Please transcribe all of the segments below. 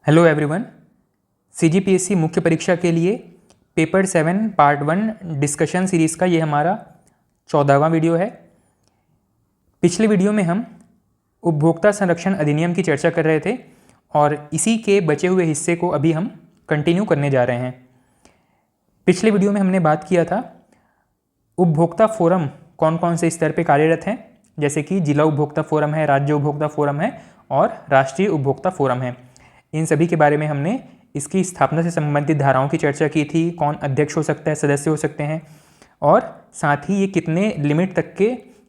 Hello everyone, CGPSC मुख्य परीक्षा के लिए पेपर 7 पार्ट 1 डिस्कशन सीरीज़ का ये हमारा 14वां वीडियो है। पिछले वीडियो में हम उपभोक्ता संरक्षण अधिनियम की चर्चा कर रहे थे और इसी के बचे हुए हिस्से को अभी हम कंटिन्यू करने जा रहे हैं। पिछले वीडियो में हमने बात किया था उपभोक्ता फोरम कौन कौन से स्तर पर कार्यरत हैं, जैसे कि जिला उपभोक्ता फोरम है, राज्य उपभोक्ता फोरम है और राष्ट्रीय उपभोक्ता फोरम है। इन सभी के बारे में हमने इसकी स्थापना से संबंधित धाराओं की चर्चा की थी, कौन अध्यक्ष हो सकता है, सदस्य हो सकते हैं और साथ ही ये कितने लिमिट तक के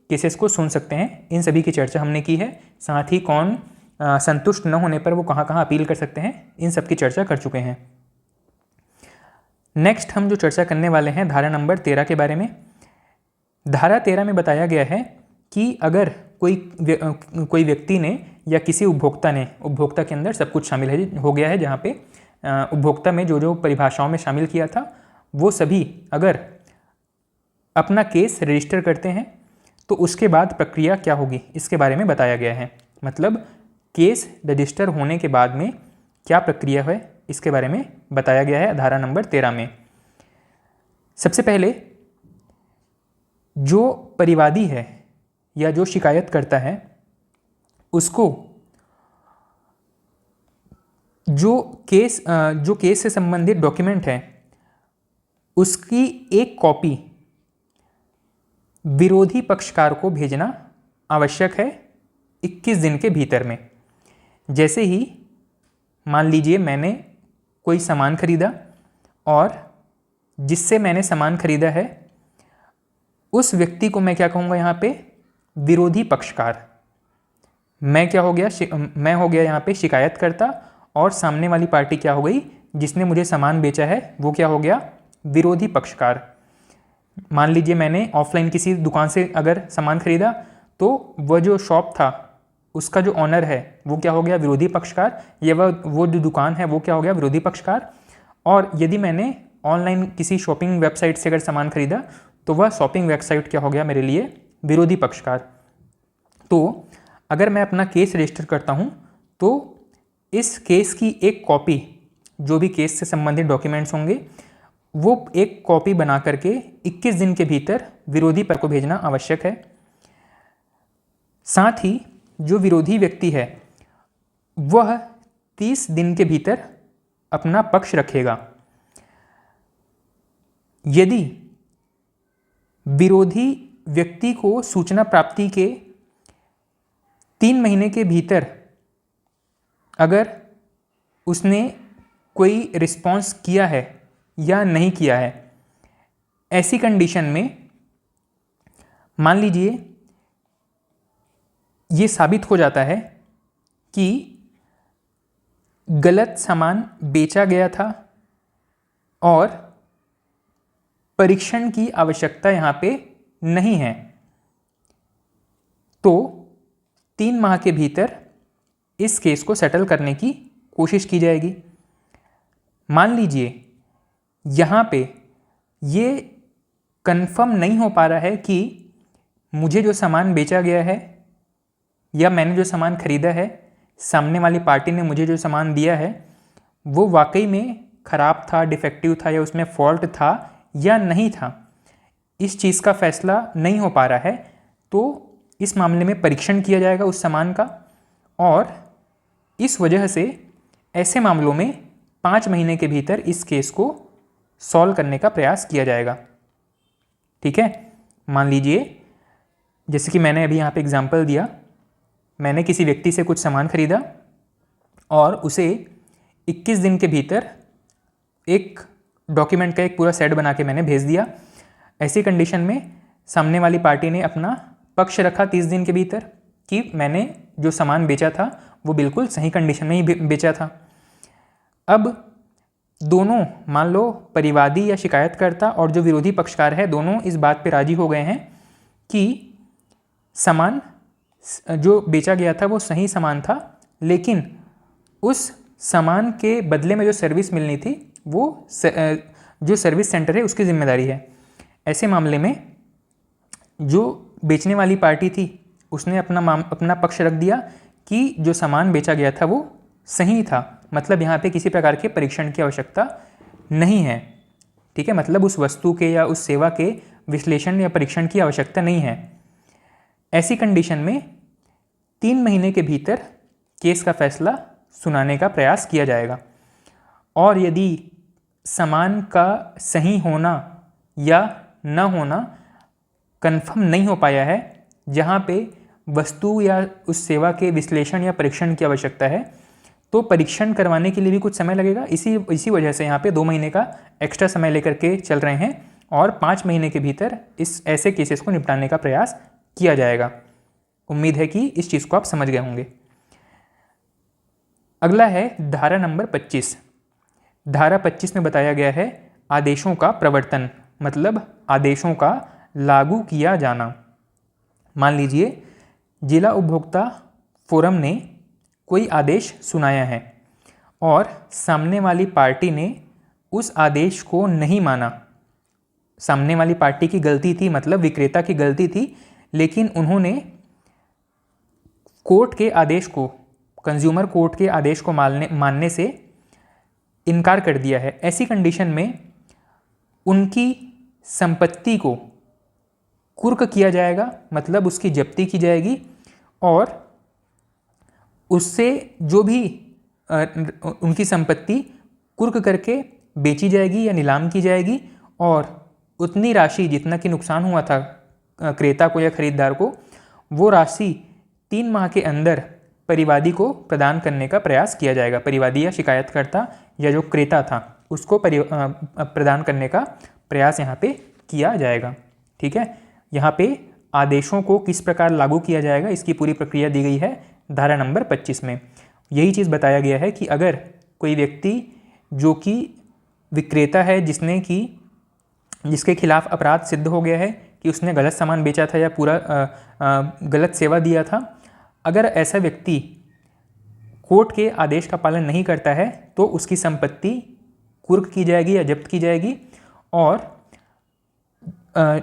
केसेस को सुन सकते हैं, इन सभी की चर्चा हमने की है। साथ ही कौन संतुष्ट न होने पर वो कहाँ कहाँ अपील कर सकते हैं, इन सब की चर्चा कर चुके हैं। नेक्स्ट हम जो चर्चा करने वाले हैं धारा नंबर 13 के बारे में। धारा 13 में बताया गया है कि अगर कोई व्यक्ति ने या किसी उपभोक्ता ने, उपभोक्ता के अंदर सब कुछ शामिल हो गया है, जहाँ पे उपभोक्ता में जो जो परिभाषाओं में शामिल किया था वो सभी अगर अपना केस रजिस्टर करते हैं तो उसके बाद प्रक्रिया क्या होगी, इसके बारे में बताया गया है। मतलब केस रजिस्टर होने के बाद में क्या प्रक्रिया है, इसके बारे में बताया गया है धारा नंबर 13 में। सबसे पहले जो परिवादी है या जो शिकायत करता है उसको जो केस से संबंधित डॉक्यूमेंट है उसकी एक कॉपी विरोधी पक्षकार को भेजना आवश्यक है 21 दिन के भीतर में। जैसे ही मान लीजिए मैंने कोई सामान खरीदा और जिससे मैंने सामान खरीदा है उस व्यक्ति को मैं क्या कहूँगा यहाँ पे, विरोधी पक्षकार। मैं हो गया यहाँ पे शिकायतकर्ता और सामने वाली पार्टी क्या हो गई, जिसने मुझे सामान बेचा है वो क्या हो गया, विरोधी पक्षकार। मान लीजिए मैंने ऑफलाइन किसी दुकान से अगर सामान खरीदा तो वह जो शॉप था उसका जो ऑनर है वो क्या हो गया, विरोधी पक्षकार, या वो जो दुकान है वो क्या हो गया, विरोधी पक्षकार। और यदि मैंने ऑनलाइन किसी शॉपिंग वेबसाइट से अगर सामान खरीदा तो वह शॉपिंग वेबसाइट क्या हो गया मेरे लिए, विरोधी पक्षकार। तो अगर मैं अपना केस रजिस्टर करता हूँ तो इस केस की एक कॉपी, जो भी केस से संबंधित डॉक्यूमेंट्स होंगे वो एक कॉपी बना करके 21 दिन के भीतर विरोधी पक्ष को भेजना आवश्यक है। साथ ही जो विरोधी व्यक्ति है वह 30 दिन के भीतर अपना पक्ष रखेगा। यदि विरोधी व्यक्ति को सूचना प्राप्ति के 3 महीने के भीतर अगर उसने कोई रिस्पॉन्स किया है या नहीं किया है, ऐसी कंडीशन में मान लीजिए ये साबित हो जाता है कि गलत सामान बेचा गया था और परीक्षण की आवश्यकता यहाँ पे नहीं है, तो 3 माह के भीतर इस केस को सेटल करने की कोशिश की जाएगी। मान लीजिए यहाँ पे ये कंफर्म नहीं हो पा रहा है कि मुझे जो सामान बेचा गया है या मैंने जो सामान खरीदा है, सामने वाली पार्टी ने मुझे जो सामान दिया है वो वाकई में ख़राब था, डिफेक्टिव था या उसमें फॉल्ट था या नहीं था, इस चीज़ का फैसला नहीं हो पा रहा है। तो इस मामले में परीक्षण किया जाएगा उस सामान का और इस वजह से ऐसे मामलों में 5 महीने के भीतर इस केस को सॉल्व करने का प्रयास किया जाएगा। ठीक है, मान लीजिए जैसे कि मैंने अभी यहाँ पे एग्जांपल दिया, मैंने किसी व्यक्ति से कुछ सामान खरीदा और उसे 21 दिन के भीतर एक डॉक्यूमेंट का एक पूरा सेट बना के मैंने भेज दिया। ऐसी कंडीशन में सामने वाली पार्टी ने अपना पक्ष रखा 30 दिन के भीतर कि मैंने जो सामान बेचा था वो बिल्कुल सही कंडीशन में ही बेचा था। अब दोनों, मान लो परिवादी या शिकायतकर्ता और जो विरोधी पक्षकार है, दोनों इस बात पे राजी हो गए हैं कि सामान जो बेचा गया था वो सही सामान था, लेकिन उस सामान के बदले में जो सर्विस मिलनी थी वो जो सर्विस सेंटर है उसकी जिम्मेदारी है। ऐसे मामले में जो बेचने वाली पार्टी थी उसने अपना पक्ष रख दिया कि जो सामान बेचा गया था वो सही था, मतलब यहाँ पे किसी प्रकार के परीक्षण की आवश्यकता नहीं है। ठीक है, मतलब उस वस्तु के या उस सेवा के विश्लेषण या परीक्षण की आवश्यकता नहीं है। ऐसी कंडीशन में 3 महीने के भीतर केस का फैसला सुनाने का प्रयास किया जाएगा। और यदि सामान का सही होना या न होना कंफर्म नहीं हो पाया है, जहाँ पे वस्तु या उस सेवा के विश्लेषण या परीक्षण की आवश्यकता है, तो परीक्षण करवाने के लिए भी कुछ समय लगेगा। इसी वजह से यहाँ पे 2 महीने का एक्स्ट्रा समय लेकर के चल रहे हैं और 5 महीने के भीतर इस ऐसे केसेस को निपटाने का प्रयास किया जाएगा। उम्मीद है कि इस चीज़ को आप समझ गए होंगे। अगला है धारा नंबर 25। धारा 25 में बताया गया है आदेशों का प्रवर्तन, मतलब आदेशों का लागू किया जाना। मान लीजिए जिला उपभोक्ता फोरम ने कोई आदेश सुनाया है और सामने वाली पार्टी ने उस आदेश को नहीं माना। सामने वाली पार्टी की गलती थी, मतलब विक्रेता की गलती थी, लेकिन उन्होंने कोर्ट के आदेश को, कंज्यूमर कोर्ट के आदेश को मानने से इनकार कर दिया है। ऐसी कंडीशन में उनकी संपत्ति को कुर्क किया जाएगा, मतलब उसकी जब्ती की जाएगी और उससे जो भी उनकी संपत्ति कुर्क करके बेची जाएगी या नीलाम की जाएगी और उतनी राशि जितना कि नुकसान हुआ था क्रेता को या खरीदार को, वो राशि 3 माह के अंदर परिवादी को प्रदान करने का प्रयास किया जाएगा। परिवादी या शिकायतकर्ता या जो क्रेता था उसको प्रदान करने का प्रयास यहाँ पे किया जाएगा। ठीक है, यहाँ पे आदेशों को किस प्रकार लागू किया जाएगा इसकी पूरी प्रक्रिया दी गई है धारा नंबर 25 में। यही चीज़ बताया गया है कि अगर कोई व्यक्ति जो कि विक्रेता है, जिसके खिलाफ अपराध सिद्ध हो गया है कि उसने गलत सामान बेचा था या पूरा गलत सेवा दिया था, अगर ऐसा व्यक्ति कोर्ट के आदेश का पालन नहीं करता है तो उसकी संपत्ति कुर्क की जाएगी या जब्त की जाएगी और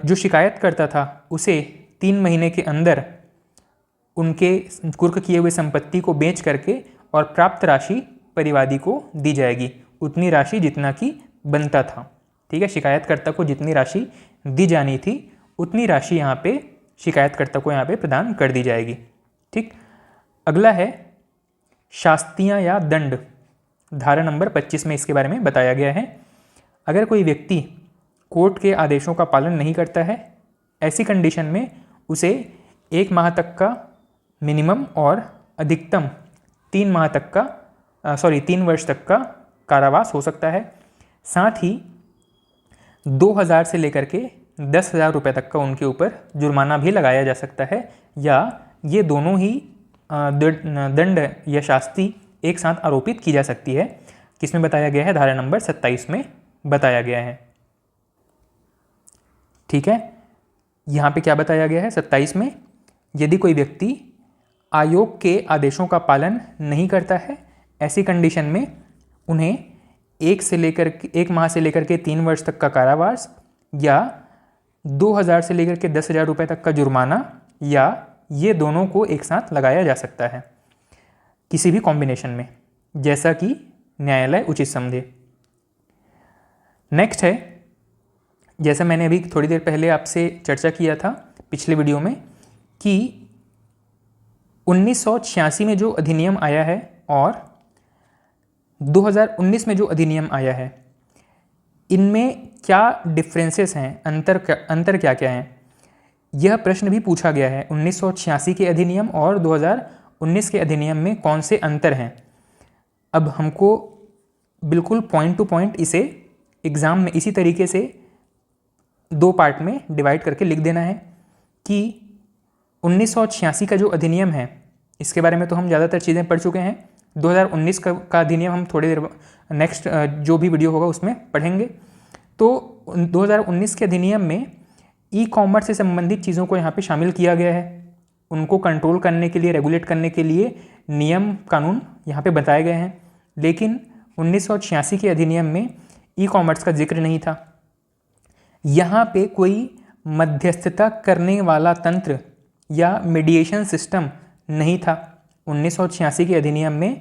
जो शिकायत करता था उसे 3 महीने के अंदर उनके कुर्क किए हुए संपत्ति को बेच करके और प्राप्त राशि परिवादी को दी जाएगी, उतनी राशि जितना कि बनता था। ठीक है, शिकायतकर्ता को जितनी राशि दी जानी थी उतनी राशि यहाँ पे शिकायतकर्ता को यहाँ पे प्रदान कर दी जाएगी। ठीक, अगला है शास्तियाँ या दंड। धारा नंबर 25 में इसके बारे में बताया गया है। अगर कोई व्यक्ति कोर्ट के आदेशों का पालन नहीं करता है, ऐसी कंडीशन में उसे 1 माह तक का मिनिमम और अधिकतम 3 वर्ष तक का कारावास हो सकता है। साथ ही 2000 से लेकर के 10,000 रुपये तक का उनके ऊपर जुर्माना भी लगाया जा सकता है, या ये दोनों ही दंड या शास्ति एक साथ आरोपित की जा सकती है। किसमें बताया गया है? धारा नंबर 27 में बताया गया है। ठीक है, यहाँ पे क्या बताया गया है 27 में? यदि कोई व्यक्ति आयोग के आदेशों का पालन नहीं करता है, ऐसी कंडीशन में उन्हें 1 माह से लेकर के 3 वर्ष तक का कारावास या 2000 से लेकर के 10,000 रुपये तक का जुर्माना, या ये दोनों को एक साथ लगाया जा सकता है किसी भी कॉम्बिनेशन में, जैसा कि न्यायालय उचित समझे। नेक्स्ट है, जैसा मैंने अभी थोड़ी देर पहले आपसे चर्चा किया था पिछले वीडियो में कि 1986 में जो अधिनियम आया है और 2019 में जो अधिनियम आया है, इनमें क्या डिफरेंसेस हैं, अंतर क्या क्या हैं? यह प्रश्न भी पूछा गया है। 1986 के अधिनियम और 2019 के अधिनियम में कौन से अंतर हैं? अब हमको बिल्कुल पॉइंट टू पॉइंट इसे एग्ज़ाम में इसी तरीके से 2 पार्ट में डिवाइड करके लिख देना है कि 1986 का जो अधिनियम है, इसके बारे में तो हम ज़्यादातर चीज़ें पढ़ चुके हैं। 2019 का अधिनियम हम थोड़ी देर नेक्स्ट जो भी वीडियो होगा उसमें पढ़ेंगे। तो 2019 के अधिनियम में ई-कॉमर्स से संबंधित चीज़ों को यहाँ पे शामिल किया गया है। उनको कंट्रोल करने के लिए, रेगुलेट करने के लिए नियम कानून यहाँ पे बताए गए हैं। लेकिन 1986 के अधिनियम में ई-कॉमर्स का जिक्र नहीं था। यहाँ पे कोई मध्यस्थता करने वाला तंत्र या मीडिएशन सिस्टम नहीं था। 1986 के अधिनियम में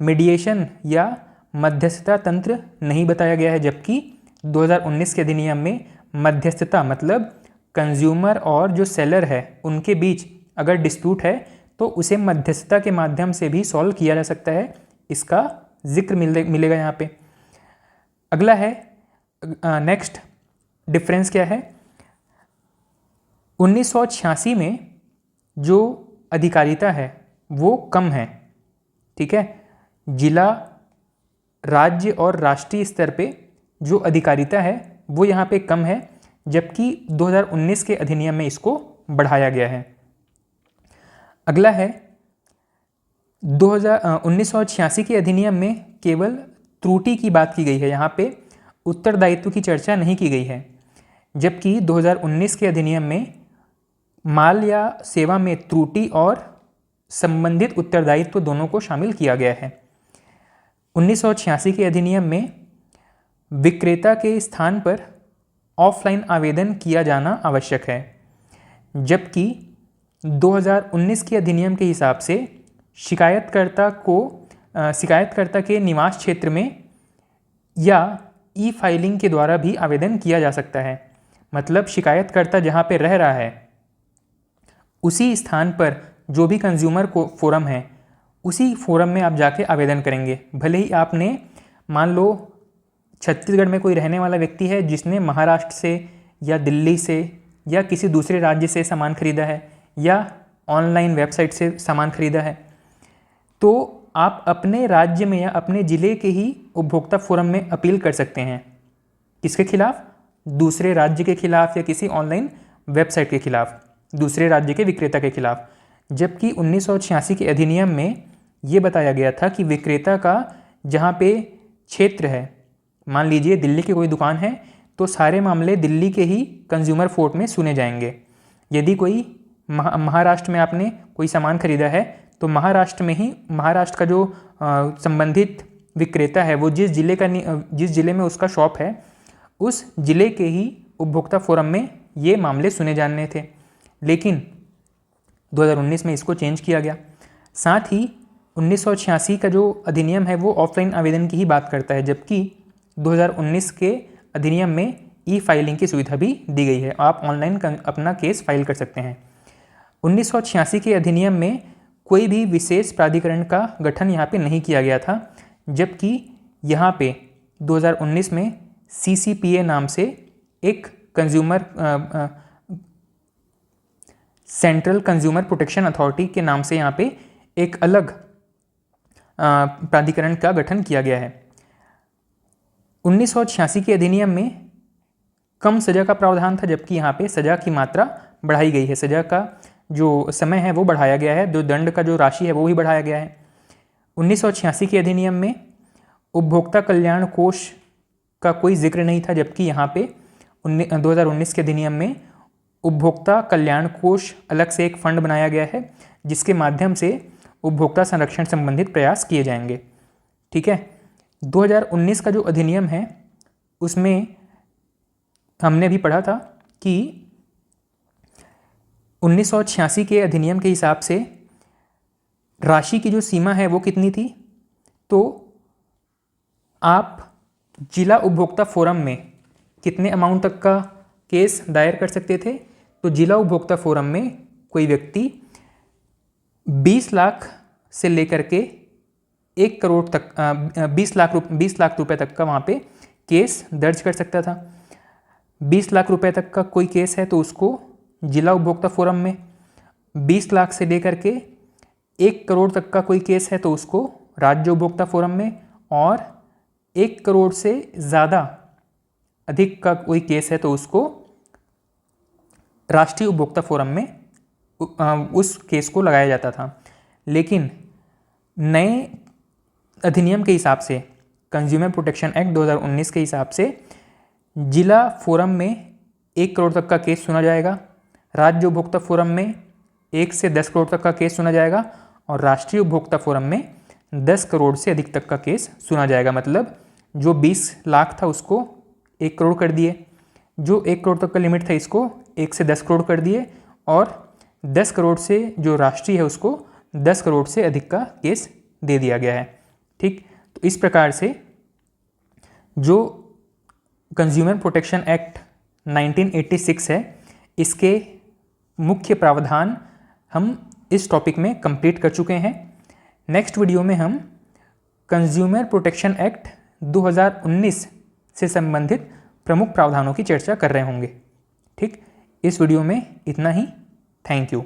मीडिएशन या मध्यस्थता तंत्र नहीं बताया गया है, जबकि 2019 के अधिनियम में मध्यस्थता मतलब कंज्यूमर और जो सेलर है उनके बीच अगर डिस्प्यूट है तो उसे मध्यस्थता के माध्यम से भी सॉल्व किया जा सकता है, इसका जिक्र मिलेगा यहाँ पे। अगला है नेक्स्ट डिफरेंस क्या है, 1986 में जो अधिकारिता है वो कम है, ठीक है। जिला, राज्य और राष्ट्रीय स्तर पे जो अधिकारिता है वो यहाँ पे कम है, जबकि 2019 के अधिनियम में इसको बढ़ाया गया है। अगला है 1986 के अधिनियम में केवल त्रुटि की बात की गई है, यहाँ पे उत्तरदायित्व की चर्चा नहीं की गई है, जबकि 2019 के अधिनियम में माल या सेवा में त्रुटि और संबंधित उत्तरदायित्व दोनों को शामिल किया गया है। 1986 के अधिनियम में विक्रेता के स्थान पर ऑफलाइन आवेदन किया जाना आवश्यक है, जबकि 2019 के अधिनियम के हिसाब से शिकायतकर्ता के निवास क्षेत्र में या ई फाइलिंग के द्वारा भी आवेदन किया जा सकता है। मतलब शिकायतकर्ता जहाँ पे रह रहा है उसी स्थान पर जो भी कंज्यूमर को फोरम है उसी फोरम में आप जाके आवेदन करेंगे। भले ही आपने मान लो छत्तीसगढ़ में कोई रहने वाला व्यक्ति है जिसने महाराष्ट्र से या दिल्ली से या किसी दूसरे राज्य से सामान खरीदा है या ऑनलाइन वेबसाइट से सामान खरीदा है, तो आप अपने राज्य में या अपने ज़िले के ही उपभोक्ता फोरम में अपील कर सकते हैं। किसके खिलाफ? दूसरे राज्य के खिलाफ या किसी ऑनलाइन वेबसाइट के खिलाफ, दूसरे राज्य के विक्रेता के खिलाफ। जबकि 1986 के अधिनियम में ये बताया गया था कि विक्रेता का जहाँ पे क्षेत्र है, मान लीजिए दिल्ली की कोई दुकान है तो सारे मामले दिल्ली के ही कंज्यूमर कोर्ट में सुने जाएंगे। यदि कोई महाराष्ट्र में आपने कोई सामान खरीदा है तो महाराष्ट्र का जो संबंधित विक्रेता है वो जिस ज़िले में उसका शॉप है उस ज़िले के ही उपभोक्ता फोरम में ये मामले सुने जाने थे, लेकिन 2019 में इसको चेंज किया गया। साथ ही 1986 का जो अधिनियम है वो ऑफलाइन आवेदन की ही बात करता है, जबकि 2019 के अधिनियम में ई फाइलिंग की सुविधा भी दी गई है, आप ऑनलाइन अपना केस फाइल कर सकते हैं। 1986 के अधिनियम में कोई भी विशेष प्राधिकरण का गठन यहाँ पे नहीं किया गया था, जबकि यहाँ पे 2019 में CCPA नाम से एक सेंट्रल कंज्यूमर प्रोटेक्शन अथॉरिटी के नाम से यहाँ पे एक अलग प्राधिकरण का गठन किया गया है। 1986 के अधिनियम में कम सज़ा का प्रावधान था, जबकि यहाँ पे सज़ा की मात्रा बढ़ाई गई है, सज़ा का जो समय है वो बढ़ाया गया है, जो दंड का जो राशि है वो भी बढ़ाया गया है। 1986 के अधिनियम में उपभोक्ता कल्याण कोष का कोई जिक्र नहीं था, जबकि यहाँ पे 2019 के अधिनियम में उपभोक्ता कल्याण कोष अलग से एक फंड बनाया गया है जिसके माध्यम से उपभोक्ता संरक्षण संबंधित प्रयास किए जाएंगे। ठीक है, 2019 का जो अधिनियम है उसमें हमने भी पढ़ा था कि 1986 के अधिनियम के हिसाब से राशि की जो सीमा है वो कितनी थी, तो आप जिला उपभोक्ता फोरम में कितने अमाउंट तक का केस दायर कर सकते थे। तो जिला उपभोक्ता फोरम में कोई व्यक्ति 20 लाख से लेकर के 1 करोड़ तक 20 लाख रुपए तक का वहाँ पे केस दर्ज कर सकता था। 20 लाख रुपए तक का कोई केस है तो उसको जिला उपभोक्ता फोरम में, 20 लाख से लेकर के 1 करोड़ तक का कोई केस है तो उसको राज्य उपभोक्ता फोरम में, और 1 करोड़ से ज़्यादा अधिक का कोई केस है तो उसको राष्ट्रीय उपभोक्ता फोरम में उस केस को लगाया जाता था। लेकिन नए अधिनियम के हिसाब से, कंज्यूमर प्रोटेक्शन एक्ट 2019 के हिसाब से, जिला फोरम में 1 करोड़ तक का केस सुना जाएगा, राज्य उपभोक्ता फोरम में 1 से 10 करोड़ तक का केस सुना जाएगा, और राष्ट्रीय उपभोक्ता फोरम में 10 करोड़ से अधिक तक का केस सुना जाएगा। मतलब जो 20 लाख था उसको 1 करोड़ कर दिए, जो 1 करोड़ तक का लिमिट था इसको 1 से 10 करोड़ कर दिए, और 10 करोड़ से जो राष्ट्रीय है उसको 10 करोड़ से अधिक का केस दे दिया गया है। ठीक, तो इस प्रकार से जो कंज्यूमर प्रोटेक्शन एक्ट 1986 है, इसके मुख्य प्रावधान हम इस टॉपिक में कंप्लीट कर चुके हैं। नेक्स्ट वीडियो में हम कंज्यूमर प्रोटेक्शन एक्ट 2019 से संबंधित प्रमुख प्रावधानों की चर्चा कर रहे होंगे। ठीक, इस वीडियो में इतना ही। Thank you.